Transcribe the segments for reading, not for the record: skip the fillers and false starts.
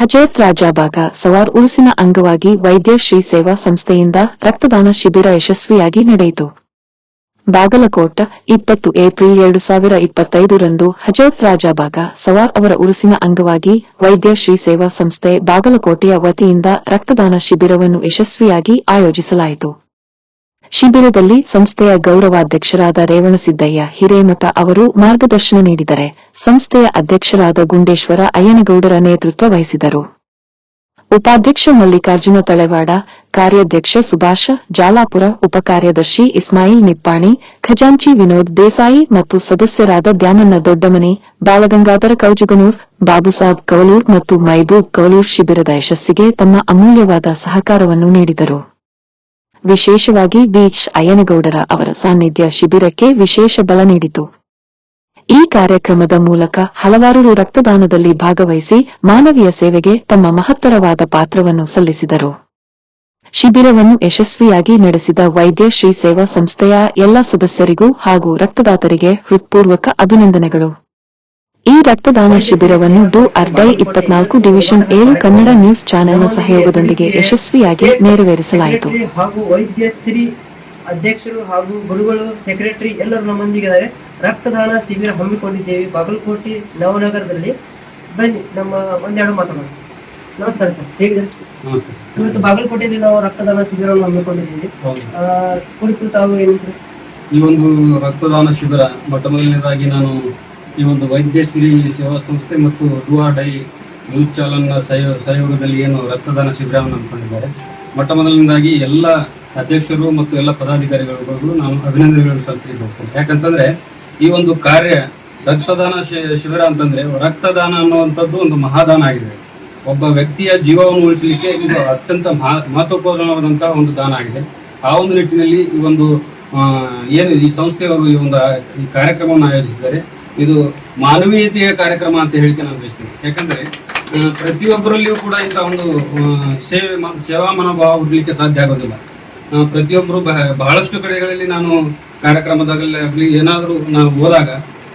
ಹಜರತ್ ರಾಜಾಬಾಗ ಸವಾರ್ ಉರುಸಿನ ಅಂಗವಾಗಿ ವೈದ್ಯ ಶ್ರೀ ಸೇವಾ ಸಂಸ್ಥೆಯಿಂದ ರಕ್ತದಾನ ಶಿಬಿರ ಯಶಸ್ವಿಯಾಗಿ ನಡೆಯಿತು. ಬಾಗಲಕೋಟ 20 ಏಪ್ರಿಲ್ 2025ರಂದು ಹಜರತ್ ರಾಜಾಬಾಗ ಸವಾರ್ ಅವರ ಉರುಸಿನ ಅಂಗವಾಗಿ ವೈದ್ಯ ಶ್ರೀ ಸೇವಾ ಸಂಸ್ಥೆ ಬಾಗಲಕೋಟೆಯ ವತಿಯಿಂದ ರಕ್ತದಾನ ಶಿಬಿರವನ್ನು ಯಶಸ್ವಿಯಾಗಿ ಆಯೋಜಿಸಲಾಯಿತು. ಶಿಬಿರದಲ್ಲಿ ಸಂಸ್ಥೆಯ ಗೌರವಾಧ್ಯಕ್ಷರಾದ ರೇವಣಸಿದ್ದಯ್ಯ ಹಿರೇಮಠ ಅವರು ಮಾರ್ಗದರ್ಶನ ನೀಡಿದರೆ, ಸಂಸ್ಥೆಯ ಅಧ್ಯಕ್ಷರಾದ ಗುಂಡೇಶ್ವರ ಅಯ್ಯನಗೌಡರ ನೇತೃತ್ವ ವಹಿಸಿದರು. ಉಪಾಧ್ಯಕ್ಷ ಮಲ್ಲಿಕಾರ್ಜುನ ತಳೆವಾಡ, ಕಾರ್ಯಾಧ್ಯಕ್ಷ ಸುಭಾಷ ಜಾಲಾಪುರ, ಉಪಕಾರ್ಯದರ್ಶಿ ಇಸ್ಮಾಯಿಲ್ ನಿಪ್ಪಾಣಿ, ಖಜಾಂಚಿ ವಿನೋದ್ ದೇಸಾಯಿ ಮತ್ತು ಸದಸ್ಯರಾದ ದ್ಯಾಮಣ್ಣ ದೊಡ್ಡಮನಿ, ಬಾಲಗಂಗಾಧರ ಕೌಜಗನೂರ್, ಬಾಬುಸಾಬ್ ಕವಲೂರ್ ಮತ್ತು ಮೈಬೂಬ್ ಕವಲೂರ್ ಶಿಬಿರದ ಯಶಸ್ಸಿಗೆ ತಮ್ಮ ಅಮೂಲ್ಯವಾದ ಸಹಕಾರವನ್ನು ನೀಡಿದರು. ವಿಶೇಷವಾಗಿ ಬಿ.ಎಚ್. ಅಯ್ಯನಗೌಡರ ಅವರ ಸಾನ್ನಿಧ್ಯ ಶಿಬಿರಕ್ಕೆ ವಿಶೇಷ ಬಲ ನೀಡಿತು. ಈ ಕಾರ್ಯಕ್ರಮದ ಮೂಲಕ ಹಲವಾರು ರಕ್ತದಾನದಲ್ಲಿ ಭಾಗವಹಿಸಿ ಮಾನವೀಯ ಸೇವೆಗೆ ತಮ್ಮ ಮಹತ್ತರವಾದ ಪಾತ್ರವನ್ನು ಸಲ್ಲಿಸಿದರು. ಶಿಬಿರವನ್ನು ಯಶಸ್ವಿಯಾಗಿ ನಡೆಸಿದ ವೈದ್ಯ ಶ್ರೀ ಸೇವಾ ಸಂಸ್ಥೆಯ ಎಲ್ಲ ಸದಸ್ಯರಿಗೂ ಹಾಗೂ ರಕ್ತದಾತರಿಗೆ ಹೃತ್ಪೂರ್ವಕ ಅಭಿನಂದನೆಗಳು. ಈ ರಕ್ತದಾನ ಶಿಬಿರವನ್ನು ಡು ಅರ್ಡೈ 24 ಡಿವಿಷನ್ 7 ಕನ್ನಡ ನ್ಯೂಸ್ ಚಾನೆಲ್ನ ಸಹಯೋಗದೊಂದಿಗೆ ಯಶಸ್ವಿಯಾಗಿ ನೆರವೇರಿಸಲಾಯಿತು. ಹಾಗೂ ವೈದ್ಯ ಶ್ರೀ ಅಧ್ಯಕ್ಷರು ಹಾಗೂ ಗುರುಗಳು, ಸೆಕ್ರೆಟರಿ ಎಲ್ಲರೂ ನಮ್ಮೊಂದಿಗಿದ್ದಾರೆ. ರಕ್ತದಾನ ಶಿಬಿರ ಹಮ್ಮಿಕೊಂಡಿದ್ದೇವೆ ಬಾಗಲಕೋಟೆ ನವನಗರದಲ್ಲಿ. ಬನ್ನಿ ನಮ್ಮ ಒಂದೆರಡು ಮಾತನಾಡೋಣ. ನಮಸ್ಕಾರ ಸರ್, ಹೇಗಿದ್ದಾರೆ? ಇವತ್ತು ಬಾಗಲಕೋಟೆಯಲ್ಲಿ ನಾವು ರಕ್ತದಾನ ಶಿಬಿರವನ್ನು ಹಮ್ಮಿಕೊಂಡಿದ್ದೇವೆ. ಕುರಿತು ತಾವು ಏನಿದ್ರು? ಈ ಒಂದು ರಕ್ತದಾನ ಶಿಬಿರ ಮೊಟ್ಟ ಮೊದಲನೇದಾಗಿ ನಾನು ಈ ಒಂದು ವೈದ್ಯಶ್ರೀ ಸೇವಾ ಸಂಸ್ಥೆ ಮತ್ತು ಡು ಅರ್ಡೈ ನ್ಯೂಸ್ ಚಾನೆಲ್ನ ಸಹಯೋಗದಲ್ಲಿ ಏನು ರಕ್ತದಾನ ಶಿಬಿರವನ್ನು ಹಮ್ಮಿಕೊಂಡಿದ್ದಾರೆ, ಮೊಟ್ಟ ಮೊದಲನೇದಾಗಿ ಎಲ್ಲ ಅಧ್ಯಕ್ಷರು ಮತ್ತು ಎಲ್ಲ ಪದಾಧಿಕಾರಿಗಳಿಗೂ ನಾನು ಅಭಿನಂದನೆಗಳನ್ನು ಸಲ್ಲಿಸಲಿಕ್ಕೆ ಬಯಸ್ತೇನೆ. ಯಾಕಂತಂದ್ರೆ ಈ ಒಂದು ಕಾರ್ಯ ರಕ್ತದಾನ ಶಿಬಿರ ಅಂತಂದ್ರೆ ರಕ್ತದಾನ ಅನ್ನುವಂಥದ್ದು ಒಂದು ಮಹಾದಾನ ಆಗಿದೆ. ಒಬ್ಬ ವ್ಯಕ್ತಿಯ ಜೀವವನ್ನು ಉಳಿಸಲಿಕ್ಕೆ ಇದು ಅತ್ಯಂತ ಮಹತ್ವಪೂರ್ಣವಾದಂತಹ ಒಂದು ದಾನ ಆಗಿದೆ. ಆ ಒಂದು ನಿಟ್ಟಿನಲ್ಲಿ ಈ ಒಂದು ಏನು ಈ ಸಂಸ್ಥೆಯವರು ಈ ಒಂದು ಈ ಕಾರ್ಯಕ್ರಮವನ್ನು ಆಯೋಜಿಸಿದ್ದಾರೆ, ಇದು ಮಾನವೀಯತೆಯ ಕಾರ್ಯಕ್ರಮ ಅಂತ ಹೇಳಿಕೆ ನಾನು ಬಯಸ್ತೇನೆ. ಯಾಕಂದ್ರೆ ಪ್ರತಿಯೊಬ್ಬರಲ್ಲಿಯೂ ಕೂಡ ಇಂಥ ಒಂದು ಸೇವಾ ಮನೋಭಾವ ಹುಡ್ಲಿಕ್ಕೆ ಸಾಧ್ಯ ಆಗೋದಿಲ್ಲ. ಪ್ರತಿಯೊಬ್ಬರು ಬಹಳಷ್ಟು ಕಡೆಗಳಲ್ಲಿ ನಾನು ಕಾರ್ಯಕ್ರಮದಾಗಲಿ ಏನಾದರೂ ನಾನು ಹೋದಾಗ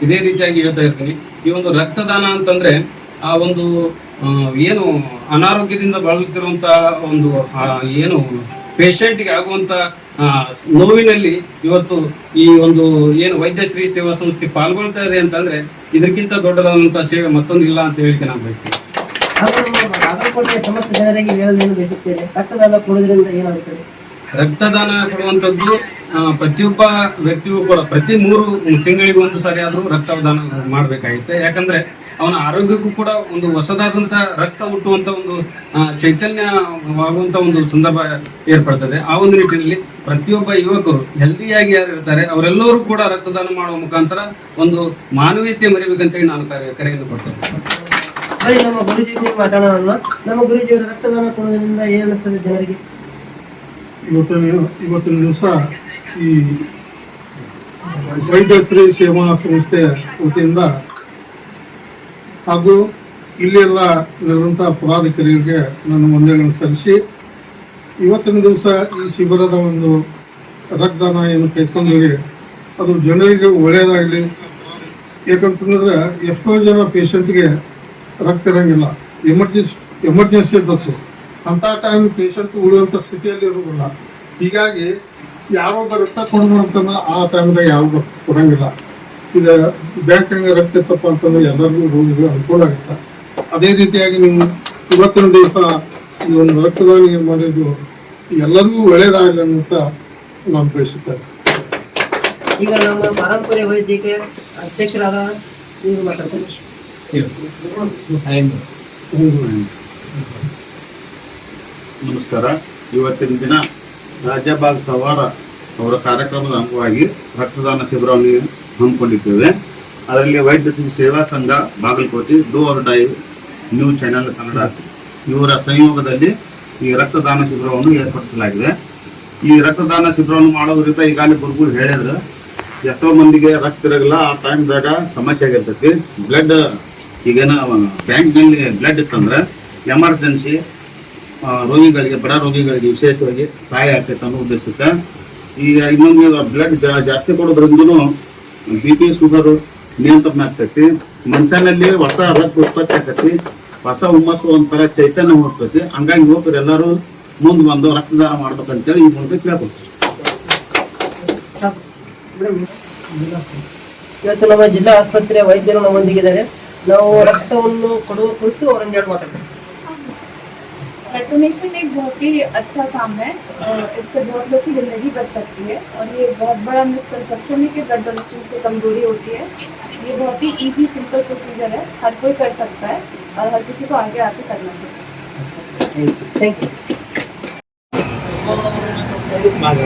ಇದೇ ರೀತಿಯಾಗಿ ಹೇಳ್ತಾ ಇರ್ತೀನಿ. ಈ ಒಂದು ರಕ್ತದಾನ ಅಂತಂದ್ರೆ ಆ ಒಂದು ಏನು ಅನಾರೋಗ್ಯದಿಂದ ಬಳಲುತ್ತಿರುವಂತಹ ಒಂದು ಏನು ಪೇಷಂಟ್ಗೆ ಆಗುವಂತ ನೋವಿನಲ್ಲಿ ಇವತ್ತು ಈ ಒಂದು ಏನು ವೈದ್ಯಶ್ರೀ ಸೇವಾ ಸಂಸ್ಥೆ ಪಾಲ್ಗೊಳ್ತಾ ಇದೆ ಅಂತಂದ್ರೆ ಇದಕ್ಕಿಂತ ದೊಡ್ಡದಾದಂತಹ ಸೇವೆ ಮತ್ತೊಂದು ಇಲ್ಲ ಅಂತ ಹೇಳಿಕೆ ನಾನು ಬಯಸ್ತೇನೆ. ಸಮಸ್ತ ಜನರಿಗೆ ಹೇಳಲು ಬಯಸುತ್ತೇನೆ, ರಕ್ತದಾನ ಕೊಡುವುದರಿಂದ ಏನಾಗುತ್ತದೆ? ರಕ್ತದಾನ ಕೊಡುವಂಥದ್ದು ಪ್ರತಿಯೊಬ್ಬ ವ್ಯಕ್ತಿಗೂ ಕೂಡ ಪ್ರತಿ 3 ತಿಂಗಳಿಗೆ ಒಂದು ಸಾರಿ ಆದ್ರೂ ರಕ್ತದಾನ ಮಾಡಬೇಕಾಗುತ್ತೆ. ಯಾಕಂದ್ರೆ ಅವನ ಆರೋಗ್ಯಕ್ಕೂ ಕೂಡ ಒಂದು ಹೊಸದಾದಂತ ರಕ್ತ ಹುಟ್ಟುವಂತ ಒಂದು ಚೈತನ್ಯವಾಗುವಂತ ಒಂದು ಸಂದರ್ಭ ಏರ್ಪಡ್ತದೆ. ಆ ಒಂದು ನಿಟ್ಟಿನಲ್ಲಿ ಪ್ರತಿಯೊಬ್ಬ ಯುವಕರು ಹೆಲ್ದಿಯಾಗಿ ಯಾರಿರ್ತಾರೆ ಅವರೆಲ್ಲರೂ ಕೂಡ ರಕ್ತದಾನ ಮಾಡುವ ಮುಖಾಂತರ ಒಂದು ಮಾನವೀಯತೆ ಮರಿಬೇಕಂತೇಳಿ ನಾನು ಕರೆಯನ್ನು ಕೊಡ್ತೇನೆ. ನಮ್ಮ ಗುರುಜಿ ಮಾತಾಡೋಣ. ನಮ್ಮ ಗುರುಜಿಯವರು ರಕ್ತದಾನ ಕೊಡುವುದರಿಂದ ಏನು ಅನಿಸ್ತದೆ ಜನರಿಗೆ? ಇವತ್ತಿನ ದಿವಸ ಈ ವೈದ್ಯಶ್ರೀ ಸೇವಾ ಸಂಸ್ಥೆಯ ವತಿಯಿಂದ ಹಾಗೂ ಇಲ್ಲೆಲ್ಲ ನಡೆದಂಥ ಪದಾಧಿಕಾರಿಗಳಿಗೆ ನನ್ನ ವಂದನೆಗಳನ್ನು ಸಲ್ಲಿಸಿ, ಇವತ್ತಿನ ದಿವಸ ಈ ಶಿಬಿರದ ಒಂದು ರಕ್ತದಾನ ಏನು ಕೈಗೊಂಡ್ರೆ ಅದು ಜನರಿಗೆ ಒಳ್ಳೆಯದಾಗಲಿ. ಯಾಕಂತಂದ್ರೆ ಎಷ್ಟೋ ಜನ ಪೇಷಂಟ್ಗೆ ರಕ್ತ ಇರೋಂಗಿಲ್ಲ, ಎಮರ್ಜೆನ್ಸಿ ಇರ್ತದೆ. ಅಂಥ ಟೈಮ್ ಪೇಷಂಟ್ ಉಳಿಯುವಂಥ ಸ್ಥಿತಿಯಲ್ಲಿ ಇರೋದಿಲ್ಲ. ಹೀಗಾಗಿ ಯಾರೊಬ್ಬ ರಕ್ತ ಕೊಡಬಾರಂತಂದ್ರೆ ಆ ಟೈಮ್ದಾಗ ಯಾರು ರಕ್ತ ಕೊಡೋಂಗಿಲ್ಲ. ಈಗ ಬ್ಯಾಂಕ್ನಾಗ ರಕ್ತ ಇತ್ತಪ್ಪ ಅಂತಂದ್ರೆ ಎಲ್ಲರಿಗೂ ರೋಗಿಗಳು ಅನುಕೂಲ ಆಗುತ್ತೆ. ಅದೇ ರೀತಿಯಾಗಿ ನೀವು ಇವತ್ತಿನ ದಿವಸ ಈ ಒಂದು ರಕ್ತದಾನ ಮಾಡಿದ್ದು ಎಲ್ಲರಿಗೂ ಒಳ್ಳೆಯದಾಗಲಿ ಅಂತ ನಾನು ಬಯಸುತ್ತೇನೆ. ಈಗ ನಮ್ಮ ಪಾರಂಪರ್ಯ ವೈದ್ಯಕೀಯ ಅಧ್ಯಕ್ಷರಾದ ನೀವು ಮಾತಾಡ್ತಾರೆ. ನಮಸ್ಕಾರ. ಇವತ್ತಿನ ದಿನ ರಾಜಾಬಾಗ್ ಸವಾರ ಅವರ ಕಾರ್ಯಕ್ರಮದ ಅಂಗವಾಗಿ ರಕ್ತದಾನ ಶಿಬಿರವನ್ನು ಹಮ್ಮಿಕೊಂಡಿದ್ದೇವೆ. ಅದರಲ್ಲಿ ವೈದ್ಯ ಸೇವಾ ಸಂಘ ಬಾಗಲಕೋಟೆ, ಡು ಅರ್ಡೈ ನ್ಯೂಸ್ ಚಾನೆಲ್ ಕನ್ನಡ ಇವರ ಸಂಯೋಗದಲ್ಲಿ ಈ ರಕ್ತದಾನ ಶಿಬಿರವನ್ನು ಏರ್ಪಡಿಸಲಾಗಿದೆ. ಈ ರಕ್ತದಾನ ಶಿಬಿರವನ್ನು ಮಾಡೋದ್ರಿಂದ ಈಗಾಗಲೇ ಗುರುಗಳು ಹೇಳಿದ್ರೆ ಎಷ್ಟೋ ಮಂದಿಗೆ ರಕ್ತ ಇರೋಲ್ಲ. ಆ ಟೈಮ್ದಾಗ ಸಮಸ್ಯೆ ಆಗಿರ್ತೈತಿ. ಬ್ಲಡ್ ಈಗೇನ ಬ್ಯಾಂಕ್ನಲ್ಲಿ ಬ್ಲಡ್ ಇತ್ತಂದ್ರೆ ಎಮರ್ಜೆನ್ಸಿ ರೋಗಿಗಳಿಗೆ, ಬಡ ರೋಗಿಗಳಿಗೆ ವಿಶೇಷವಾಗಿ ಸಹಾಯ ಆಗ್ತೈತೆ ಅನ್ನೋ ಉದ್ದೇಶಕ್ಕೆ ಈಗ ಇನ್ನೊಂದು ಬ್ಲಡ್ ಜಾಸ್ತಿ ಕೊಡೋದ್ರಿಂದನೂ BP, ಶುಗರು ನಿಯಂತ್ರಣ ಆಗ್ತೈತಿ. ಮನುಷ್ಯನಲ್ಲಿ ಹೊಸ ರಕ್ತ ಉತ್ಪತ್ತಿ ಆಗ್ತೈತಿ. ಹೊಸ ಹುಮ್ಮಸ್ಸು ಒಂಥರ ಚೈತನ್ಯ ಹೋಗ್ತೈತಿ. ಹಂಗಾಗಿ ಯುವಕರು ಎಲ್ಲರೂ ಮುಂದೆ ಬಂದು ರಕ್ತದಾನ ಮಾಡ್ಬೇಕಂತೇಳಿ ಈ ಮೂಲಕ ಕೇಳ್ಕೊಳ್ತೀವಿ. ಇವತ್ತು ನಮ್ಮ ಜಿಲ್ಲಾ ಆಸ್ಪತ್ರೆಯ ವೈದ್ಯರು ನಮ್ಮೊಂದಿಗಿದ್ದಾರೆ. ನಾವು ರಕ್ತವನ್ನು ಕೊಡುವ ಕುರಿತು ಅವರೊಂದೆರಡು ಮಾತಾಡ್ತಾರೆ. ब्लड डोनेशन एक बहुत ही अच्छा काम है। इससे बहुत लोग की ज़िंदगी बच सकती है और ये बहुत बड़ा मिसकंसेप्शन है कि ब्लड डोनेशन से कमजोरी होती है। ये बहुत ही इजी सिंपल प्रोसीजर है, हर कोई कर सकता है और हर किसी को आगे आके करना चाहिए। Thank you. ಮಾಡಿ